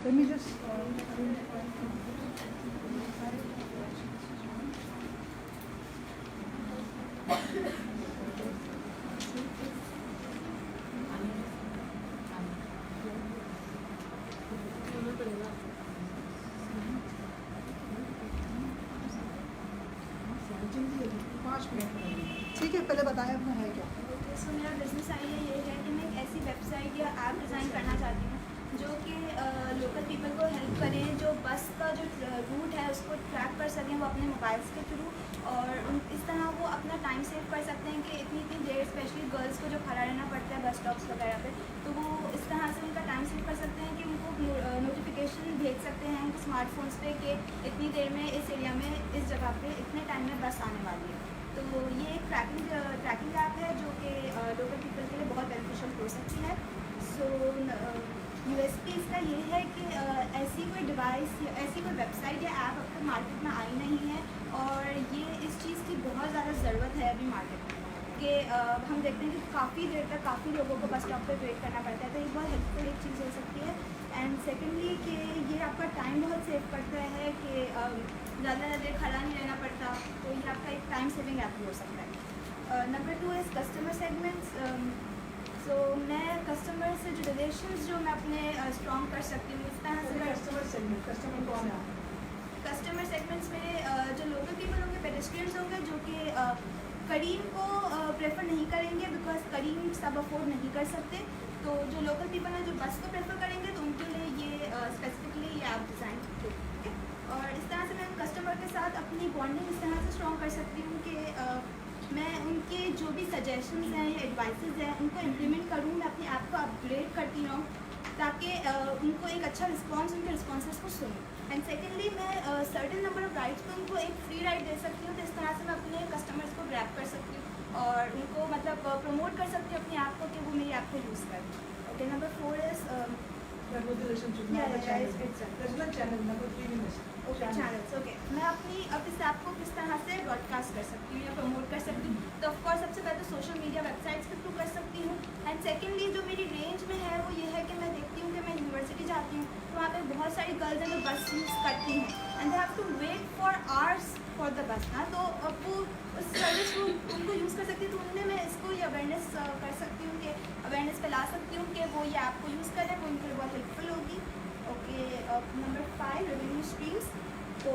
Let me just. ठीक है, पहले बताएं अपना है क्या। सो मेरा बिजनेस आइडिया ये है कि मैं एक ऐसी वेबसाइट या ऐप डिज़ाइन करना चाहती हूँ जो कि लोकल पीपल को हेल्प करें, जो बस का जो रूट है उसको ट्रैक कर सकें वो अपने मोबाइल्स के थ्रू, और इस तरह वो अपना टाइम सेव कर सकते हैं कि इतनी देर स्पेशली गर्ल्स को जो खड़ा रहना पड़ता है बस स्टॉप्स वगैरह पे, तो वो इस तरह से उनका टाइम सेव कर सकते हैं कि उनको नोटिफिकेशन भेज सकते हैं स्मार्टफोन्स पे कि इतनी देर में इस एरिया में इस जगह पे इतने टाइम में बस आने वाली है। तो ये एक ट्रैकिंग ऐप है जो कि लोकल पीपल के लिए बहुत बेनिफिशियल हो सकती है। सो यूएसपी इसका ये है कि ऐसी कोई डिवाइस या ऐसी कोई वेबसाइट या ऐप अब तक मार्केट में आई नहीं है, और ये इस चीज़ की बहुत ज़्यादा ज़रूरत है अभी मार्केट में कि हम देखते हैं कि काफ़ी देर तक काफ़ी लोगों को बस स्टॉप पर वेट करना पड़ता है, तो ये बहुत हेल्पफुल एक चीज़ हो सकती है। एंड सेकेंडली कि ये आपका टाइम बहुत सेव करता है कि ज़्यादा देर खड़ा नहीं रहना पड़ता, तो ये आपका एक टाइम सेविंग ऐप भी हो सकता है। Number 2 is customer segments. So मैं कस्टमर से जो रिलेशंस जो मैं अपने स्ट्रॉन्ग कर सकती हूँ इस तरह से। कस्टमर कौन है? कस्टमर सेगमेंट्स में जो लोकल पीपल होंगे, पेडेस्ट्रियंस होंगे जो कि करीम को प्रेफर नहीं करेंगे बिकॉज करीम सब अफोर्ड नहीं कर सकते, तो जो लोकल पीपल हैं जो बस को प्रेफर करेंगे तो उनके लिए ये स्पेसिफिकली ये ऐप डिज़ाइन की है। और इस तरह से मैं कस्टमर के साथ अपनी बॉन्डिंग इस तरह से स्ट्रॉन्ग कर सकती हूँ कि मैं उनके जो भी सजेशंस हैं या एडवाइसेस हैं उनको इम्प्लीमेंट करूँ, मैं अपनी ऐप को अपग्रेड करती रहूँ ताकि उनको एक अच्छा रिस्पॉन्स उनके रिस्पॉन्सेस को सुनूँ। एंड सेकेंडली मैं सर्टेन नंबर ऑफ राइड्स पर उनको एक फ्री राइड दे सकती हूँ, तो इस तरह से मैं अपने कस्टमर्स को ग्रैब कर सकती हूँ और उनको मतलब प्रमोट कर सकती हूँ अपनी ऐप को कि वो मेरी ऐप को यूज़ करें। Okay, number 4 is channels. Okay, मैं अपनी अब इस ऐप को किस तरह से ब्रॉडकास्ट कर सकती हूँ या प्रमोट कर सकती हूँ, तो ऑफकोर्स सबसे पहले तो सोशल मीडिया वेबसाइट्स के थ्रू कर सकती हूँ। एंड सेकेंडली जो मेरी रेंज में है वो ये है कि मैं देखती हूँ कि मैं यूनिवर्सिटी जाती हूँ तो वहाँ पे बहुत सारी गर्ल्स हैं जो बस यूज़ करती हैं and they have to wait for hours for the bus ना, तो अब वो उस सर्विस को उनको यूज़ कर सकती है, तो उनमें मैं इसको ये अवेयरनेस कर सकती हूँ कि अवेयरनेस फैला सकती हूँ कि वो ये ऐप को यूज़ करें, वो उनके लिए बहुत हेल्पफुल होगी। Okay, number 5 revenue streams. तो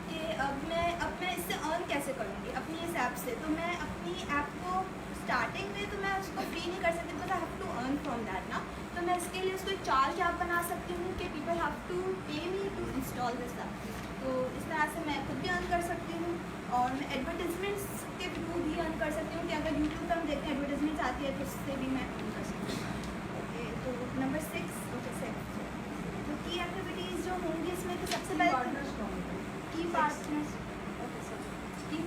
कि अब मैं इससे अर्न कैसे करूँगी अपनी इस ऐप से, तो मैं अपनी ऐप को स्टार्टिंग में तो मैं उसको फ्री नहीं कर सकती because I have to earn from that ना, तो मैं इसके लिए उसको एक चार्ज ऐप बना सकती हूँ कि people have to pay me to install this app, तो इस तरह से मैं खुद भी अर्न कर सकती हूँ। और मैं एडवर्टीजमेंट्स के थ्रू भी अर्न कर सकती हूँ कि अगर यूट्यूब पर हम देखते हैं एडवर्टीजमेंट्स आती है तो उससे भी मैं अर्न कर सकती हूँ। ओके, तो नंबर 6 तो की एक्टिविटीज़ जो होंगी इसमें तो सबसे पहले की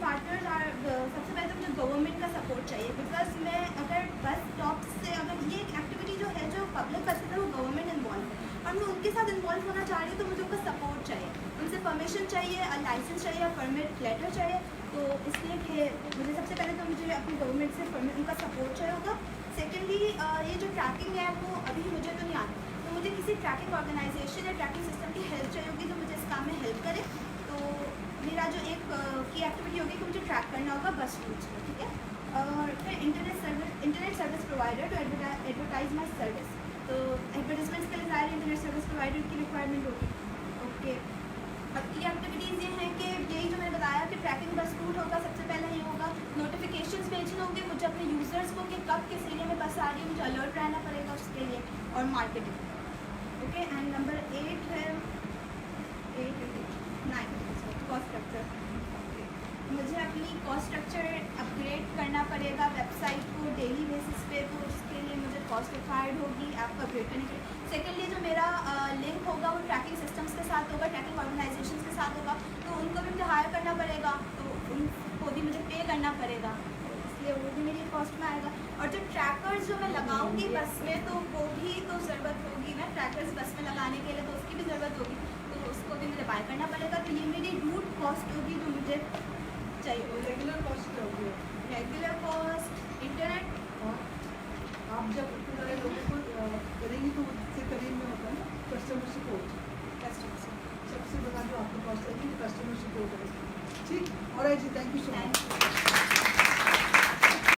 पार्टनर्स आर सबसे पहले तो मुझे गवर्नमेंट का सपोर्ट चाहिए बिकॉज मैं अगर बस स्टॉप से अगर ये एक्टिविटी जो है जो पब्लिक बसेस है वो गवर्नमेंट इन्वॉल्व है और मैं उनके साथ इन्वॉल्व होना चाह रही हूँ, तो मुझे उनका सपोर्ट चाहिए, उनसे परमिशन चाहिए, लाइसेंस चाहिए, परमिट लेटर चाहिए, तो इसलिए कि मुझे सबसे पहले तो मुझे अपनी गवर्नमेंट से परमिट उनका सपोर्ट चाहिए होगा। सेकेंडली ये जो ट्रैकिंग है वो अभी मुझे तो नहीं आती, तो मुझे किसी ट्रैकिंग ऑर्गेनाइजेशन या ट्रैकिंग सिस्टम की हेल्प चाहिए होगी जो मुझे इस काम में हेल्प करे। तो मेरा जो एक की एक्टिविटी होगी कि मुझे ट्रैक करना होगा बस रूट्स को, ठीक है। और फिर internet service provider to advertise my service, तो एडवर्टाइजमेंट्स के लिए सारे इंटरनेट सर्विस प्रोवाइडर की रिक्वायरमेंट होगी। ओके, अब की एक्टिविटीज़ ये हैं कि यही जो मैंने बताया कि ट्रैकिंग बस रूट होगा, सबसे पहले ये होगा नोटिफिकेशंस भेजने होंगे मुझे अपने यूज़र्स को कि कब किस एरिया में बस आ रही है, मुझे अलर्ट रहना पड़ेगा उसके लिए, और मार्केटिंग। ओके, एंड नंबर 8 है 9 कॉस्ट स्ट्रक्चर। मुझे अपनी कॉस्ट स्ट्रक्चर अपग्रेड करना पड़ेगा वेबसाइट को डेली बेसिस पे, तो उसके लिए मुझे कॉस्ट रिक्वायर्ड होगी ऐप को अपग्रेड करने के लिए। सेकेंडली जो मेरा लिंक होगा वो ट्रैकिंग सिस्टम्स के साथ होगा, ट्रैकिंग ऑर्गेनाइजेशंस के साथ होगा, तो उनको भी मुझे हायर करना पड़ेगा, तो उनको भी मुझे पे करना पड़ेगा, इसलिए वो भी मेरी कॉस्ट में आएगा। और जो ट्रैकर्स जो मैं लगाऊंगी बस में, तो वो भी तो ज़रूरत होगी ना ट्रैकर्स बस में लगाने के लिए, तो उसकी भी ज़रूरत होगी, तो उसको भी मुझे बाय करना पड़ेगा। तो ये मेरी रूट कॉस्ट होगी जो मुझे चाहिए। रेगुलर कॉस्ट क्या होगी? रेगुलर कॉस्ट इंटरनेट, आप जब इतने सारे लोगों को करेंगी तो उससे करीब में होता है ना कॉस्ट है कि कस्टमर सपोर्ट है। ठीक, और जी, thank you so much. Thank you.